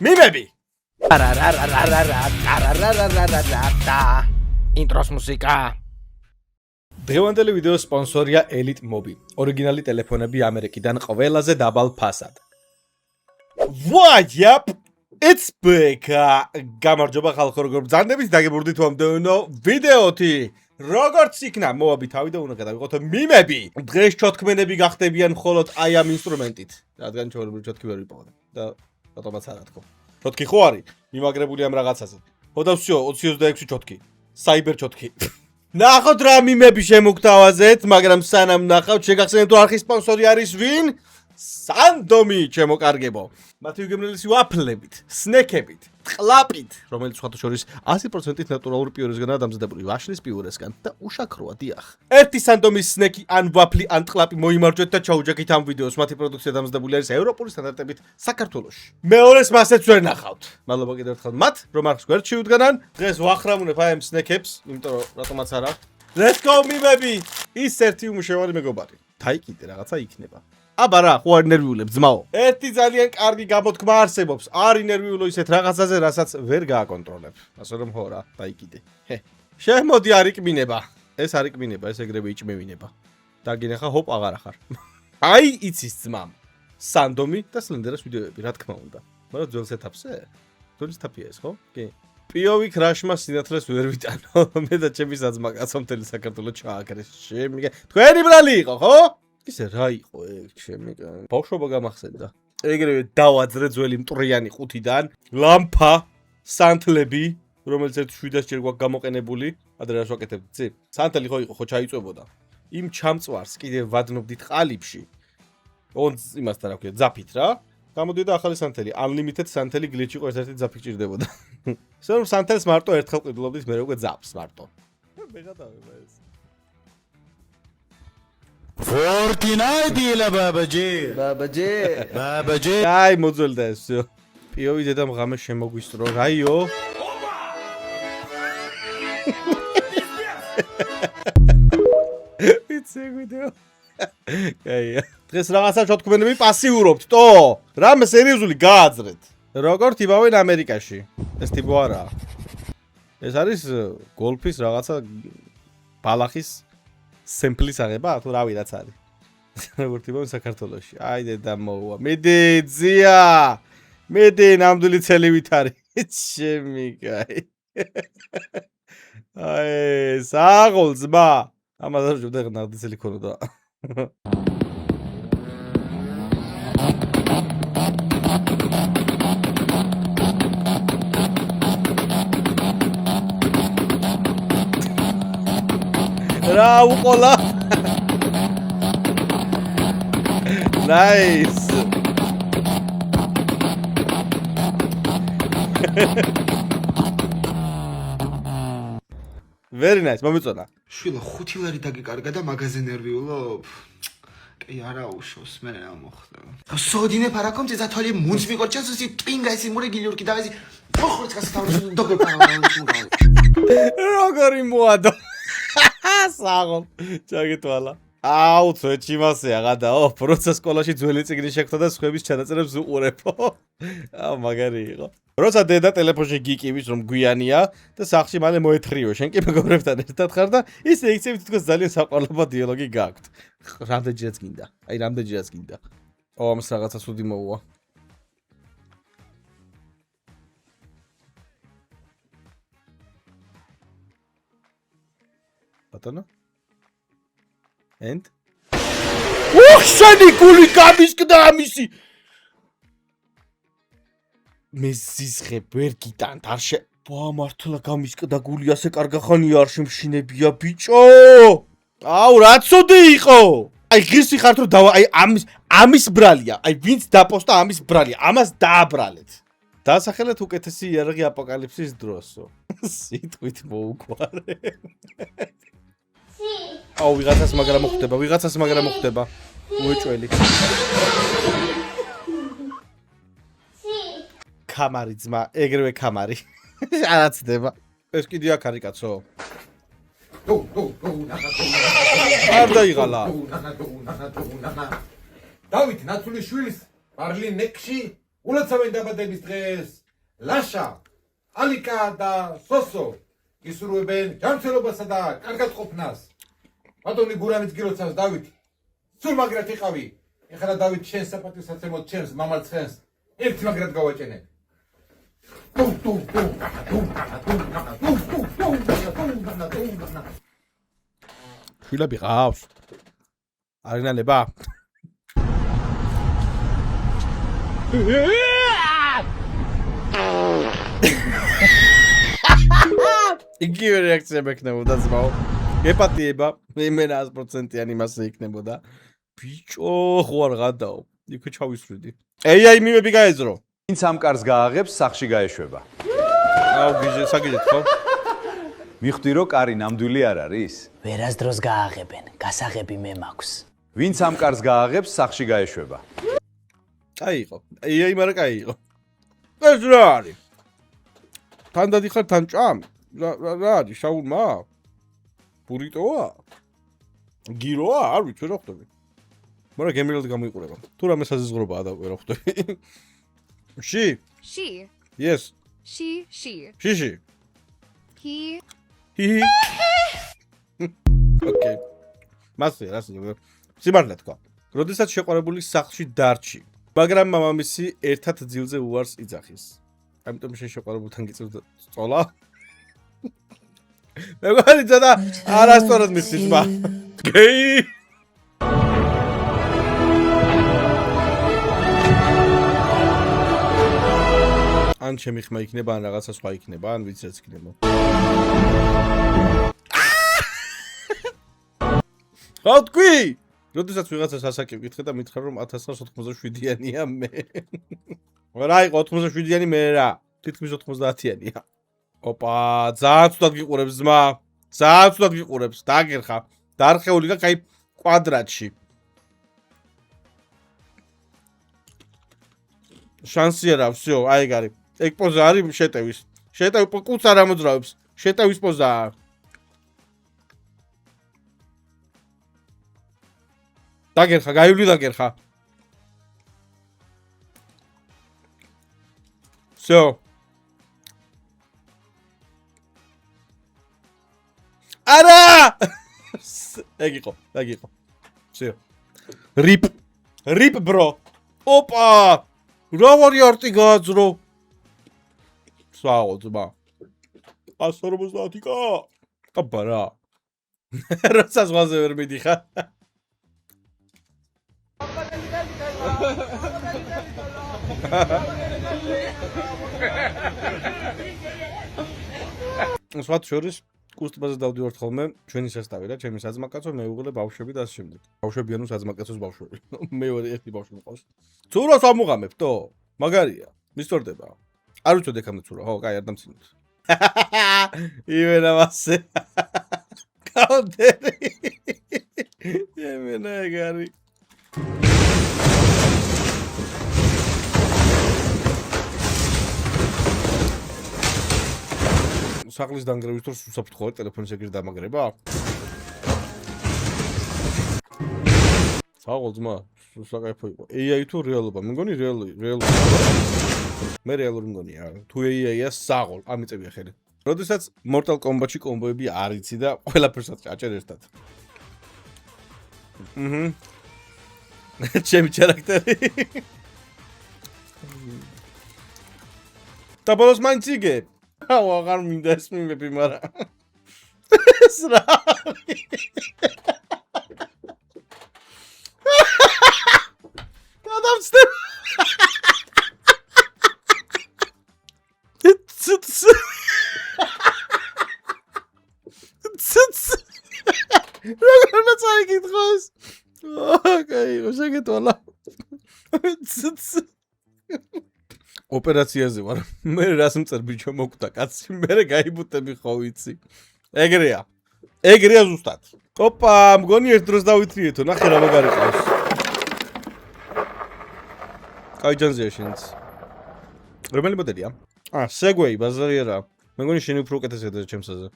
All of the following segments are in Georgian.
მიმები. ინტროს მუსიკა. დღევანდელი ვიდეოს სპონსორია Elite Mobi. ორიგინალი ტელეფონები ამერიკიდან ყველაზე დაბალ ფასად. What? It's back. გამარჯობა ხალხო, როგორ ბრძანდებით დაგებურდით მომდევნო ვიდეოთი. როგორც იქნა, მოვაბი თავი და უნდა გადავიღოთ მიმები. დღეს ჩოთქმენები გახდებიან მხოლოდ აი ამ ინსტრუმენტით. რადგან ჩვეულებრივ ჩოთქი ვერ ვიპოვებ და რატომაც არ ათქო. ჩოთქი ხო არის? მიმაგრებული ამ რაღაცაზე. ხო და всё, 26 ჩოთქი. საიბერ ჩოთქი. ნახოთ რა მიმები შემოგთავაზეთ, მაგრამ სანამ ნახავთ, შეგახსენებთ თუ არხის სპონსორი არის ვინ? სანდომი, ჩემო კარგებო. მათი უგემრიელესი ვაფლებით, სნეკებით, ყლაპით, რომელიც სხვათა შორის 100%-ით ნატურალური პიურისგანაა დამზადებული, ვაშლის პიურისგან და უშაქროა, დიახ. ერთი სანდომის სნეკი ან ვაფლი ან ყლაპი მოიმარჯვეთ და ჩაუჯაგით ამ ვიდეოს. მათი პროდუქცია დამზადებული არის ევროპული სტანდარტებით საქართველოში. მეორეს მასეც ვერ ნახავთ. მადლობა კიდევ ერთხელ მათ, რომ არხს გვერდში უდგანან. დღეს ვახრამუნებ აი ამ სნეკებს, იმიტომ რომ რატომაც არ აქვს. Let's go მიმები! ის ერთი უმუშევარი მეგობარი. თაიკიდე რაღაცა იქნება. აბა რა, ხო არ ნერვიულებ ძმაო. ერთი ძალიან კარგი გამოთქმა არსებობს. არ ინერვიულო ისეთ რაღაცაზე, რასაც ვერ გააკონტროლებ. ასე რომ ხო რა, დაიკიდე. შემოდი არ ikmiნება. ეს არ ikmiნება, ეს ეგრევე იჭმევინება. დაგინახა, ჰოპ, აღარ ახარ. აი, იცის ძმამ. სანდომი და სლენდერას ვიდეოები, რა თქმა უნდა. მაგრამ ძველ სეტაპზე? ძველ სეტაპია ეს, ხო? კი. პიოვი ქრაშმა სინათლეს ვერ ვიტანო. მე და ჩემი საძმა კაცო მთელი საქართველოს ჩააგრეს. შემიგე. თქვენი ბრალი იყო, ხო? ისე რა იყო ეგ ჩემი ბავშვობა გამახსენდა. ეგრევე დავაძრე ძველი მტრიანი ყუთიდან ლამპა, სანთლები, რომელიც 700 ჯერ გვაქვს გამოყენებული. ადრე რას ვაკეთებთ, ძი? სანთელი ხო იყო, ხო ჩაიწვებოდა. იმ ჩამწვარს კიდევ ვადნობდით ყალიბში. იმასთან რა ქვია, ძაფით რა. გამოდიოდა ახალი სანთელი, unlimited სანთელი გლიჩი იყო, ერთ-ერთი ძაფი ჭირდებოდა. ისე რომ სანთელს მარტო ერთხელ ყიდულობდით, მე უკვე ძაფს მარტო. მე გადავება ეს. Fortnite ila babaji. აი მოძველდა ეს всё. პიოვი დედამ ღამე შემოგვისწრო, რაიო. ვიცი ვიდეო. კაია. დღეს რაღაცა შეთქმენები პასიურობთ, ტო. რამე სერიოზული გააძრეთ. როგორ თიბავენ ამერიკაში? ეს თიბო არა. ეს არის გოლფის რაღაცა ბალახის სემპლის აღება, თუ რავი რაც არის. როგორ თვითონ საქართველოში. აიდე და მოვა. მედი ძია. მედი ნამდვილი ცელივით არის. ჩემი კაი. აი, საღოლ ძმა. ამაზე ჯობდა ნადისელი ქონოდა. რა უყოლა Nice Very nice მომეწონა შვილო 5 ლარი დაგეკარგა და მაღაზიაზე ნერვიულობ კი არა უშოს მე რა მოხდება სოდინე პარაკომ ზათალი მუნს მიყორჩას ისი ტვინგა ისი მურე გილიურკი და ისი ოხორც გასთავროს დოგერ პარაკომ როგორი მოადო საღო ჩაგეთვალა აუ წვეჩი მასეა გადაო პროცეს სკოლაში ძველი წიგნი შექმნა და სხვების ჩანაწერებს უყურებო აუ მაგარი იყო როცა დედა ტელეფონში გიკივის რომ გვიანია და სახლში მალე მოეთხრიო შენ კი მეგობრებთან ერთად ხარ და ისე იქცევით თქოს ძალიან საყვარლობა დიალოგი გაქვთ რამდენჯერაც გინდა აი რამდენჯერაც გინდა ო ამას რაღაცა სუდი მოუვა ბატონო and ოხშენი გული გამისკდა ამისი მე ზიზღებ ვერ გიტანთ არ შე მართლა გამისკდა გული ასე კარგახანია არ შემშინებია ბიჭო აუ რა ცუდი იყო აი ღირსი ხართ რომ დავა აი ამის ბრალია აი ვინც დაპოსტა ამის ბრალია ამას დააბრალეთ დასახელეთ უკეთესი იარაღი აპოკალიფსის დროსო სიტყვით მოუგვარე აუ ვიღაცას მაგრამ მოხდება უეჭველი კამარი ძმა ეგრევე კამარი არაცდება ეს კიდე აქ არის კაცო არ დაიღალა დავით ნაცულის შვილს პარლინექში ულოცავენ დაბადების დღეს ლაშა, ალიკა და სოსო ისურვებენ ჯანმრთელობასა და კარგადყოფნას. ბატონი გურამიც გიროცავს დავით. სულ მაგრად იყავი. ეხლა დავით შენ საპატიოსაცემოდ ჩემს მამარცხენს ერთი მაგრად გავაჭენებ. შვილები ყავს. არინანება? იგივე რეაქცია მექნებოდა ძმაო. გეპატიება, მე 100%-იანი მასე იქნებოდა. ბიჭო, ხო არ გადაო. იქ ჩავისვრიდი. AI მიმები გაეძრო. ვინც ამ კარს გააღებს, სახში გაეშვება. აუ გიჟე, საგიჟეთ ხო? მიხვდი რომ კარი ნამდვილი არ არის? ვერასდროს გააღებენ, გასაღები მე მაქვს. ვინც ამ კარს გააღებს, სახში გაეშვება. კაი იყო. AI მარა კაი იყო. ეს რა არის? თან დადიხარ თან ჭამ? რა არის შაურმა? ბურიტოა? გიროა? არ ვიცი რა ხვდები. მაგრამ გემრიელად გამოიყურება. თუ რამე საზღვრობაა და ვერ ხვდები. She. She. Yes. She. She. He. Okay. მასე რასი სიმართლე თქვა. როდესაც შეყვარებული სახლში დარჩი, მაგრამ მამამისი ერთად ძილზე უარს იძახის. ამიტომ შენ შეყვარებულთან გიწევდა წოლა? მეგარი ძადა არასწორად მისის მა. გეი. ან ჩემი ხმა იქნება, ან რაღაცა სხვა იქნება, ან ვიცი რაც იქნება. რა თქვი? როდესაც ვიღაცას ასაკი ვკითხე და მითხრა რომ 1987-იანია მე. რა იყო 87-იანი მე რა? თითქმის 90-იანია. ოპა, ძალიან ცუდად გიყურებს ძმა. ძალიან ცუდად გიყურებს. დაგერხა. დარხეული და კაი კვადრატში. შანსი არა, всё, აი გარი. ეგ პოზა არის შეტევის. შეტევი კუც არ ამოძრავებს. შეტევის პოზაა. დაგერხა, გაივლი დაგერხა. всё. არა! ეგ იყო. всё. რიპ bro. ოპა! რა ვარი არტი გააძრო? საო ძმა. 150-იკა. აბა რა. როცა ზღვაზე ვერ მიდიხარ. სხვათა შორის კუსტბაზე დავდივართ ხოლმე ჩვენი სასტავი და ჩემი საძმაკაცო მეუღლე ბავშვები და ასე შემდეგ. ბავშვები ანუ საძმაკაცოს ბავშვები. მე ვარ ერთი ბავშვი მყავს. ცურავს ამუღამებთო? მაგარია. მისწორდება. არ ვიცოდი ეხამდე ცურა. ხო, კაი, არ დამცინოთ. იმენა მასე. კაუნტერი. იმენა ეგარი. სახლის დანგრევის დროს უსაფრთხოა ტელეფონის ეგრე დამაგრება? საღოლ ძმა, საკაიფო იყო. AI თუ რეალობა? მე მგონი რეალობა. მე რეალური მგონია. თუ AI-ია საღოლ, ამიწევია ხელი. როდესაც Mortal Kombat-ში კომბოები არ იცი და ყველაფერსაც აჭერ ერთად. ჩემი ჩარაქტერი. და ბოლოს მაინც იგე. აუ აღარ მინდა ეს მიმები, მაგრამ ეს რა არის? გადავწდე. როგორ წაიკითხოს? ოკეი, შეგეთვალა. ოპერაციაზე ვარ. მე რას მწერ ბიჭო მოკვდა კაცი, მე გაიბუტები ხო ვიცი. ეგრეა ზუსტად. ოპა, მგონი ერთ დროს დავითრიეთო, ნახე რა მაგარი ყავს. კაი ჯანზია შენც. რომელი მოდელია? Segway, ბაზარი არა. მე მგონი შენი უფრო უკეთესია და ჩემსაზე.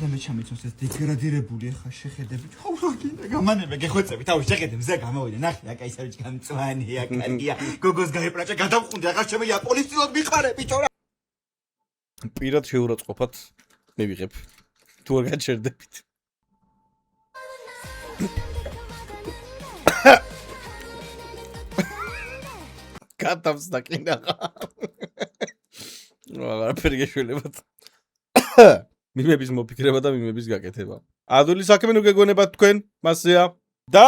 და მე ჩამიცოს ეს დეგრადირებული ახლა შეხედები. ხო რა გინდა გამანება გეხვეწები თავი შეხედე მზე გამოვიდა ნახე აკა ისევ გამწვანია კარგია გოგოს გაეპრაჭა გადავხუნდი ახლა ჩემი იაპონისტილად მიყარე ბიჭო რა პირად შეურაცხყოფად მივიღებ თუ არ გაჩერდებით კატავს დაკინაღა აღარ გეშველებათ მიმების მოფიქრება და მიმების გაკეთება ადული საქმე ნუ გეგონებათ თქვენ მასეა და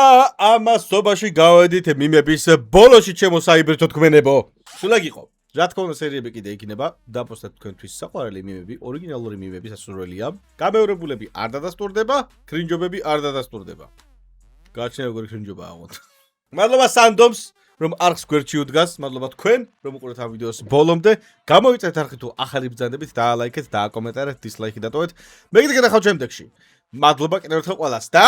ამასობაში გავედით მიმების ბოლოში ჩემო საიბრთო თქვენებო სულაგ იყო რა თქმა უნდა სერიები კიდე იქნება დაპოსტეთ თქვენთვის საყვარელი მიმები ორიგინალური მიმები სასურველია გამეორებულები არ დადასტურდება კრინჯობები არ დადასტურდება გააჩნია როგორი კრინჯობა აღოთ მადლობა სანდომს რომ არხს გვერდში უდგას მადლობა თქვენ რომ უყურეთ ამ ვიდეოს ბოლომდე გამოვიწევთ არხი თუ ახალი ბრძანდებით დაალაიქეთ დააკომენტარეთ დისლაიქი დატოვეთ მე კიდე გადახავთ შემდეგში მადლობა კიდევ ერთხელ ყველას და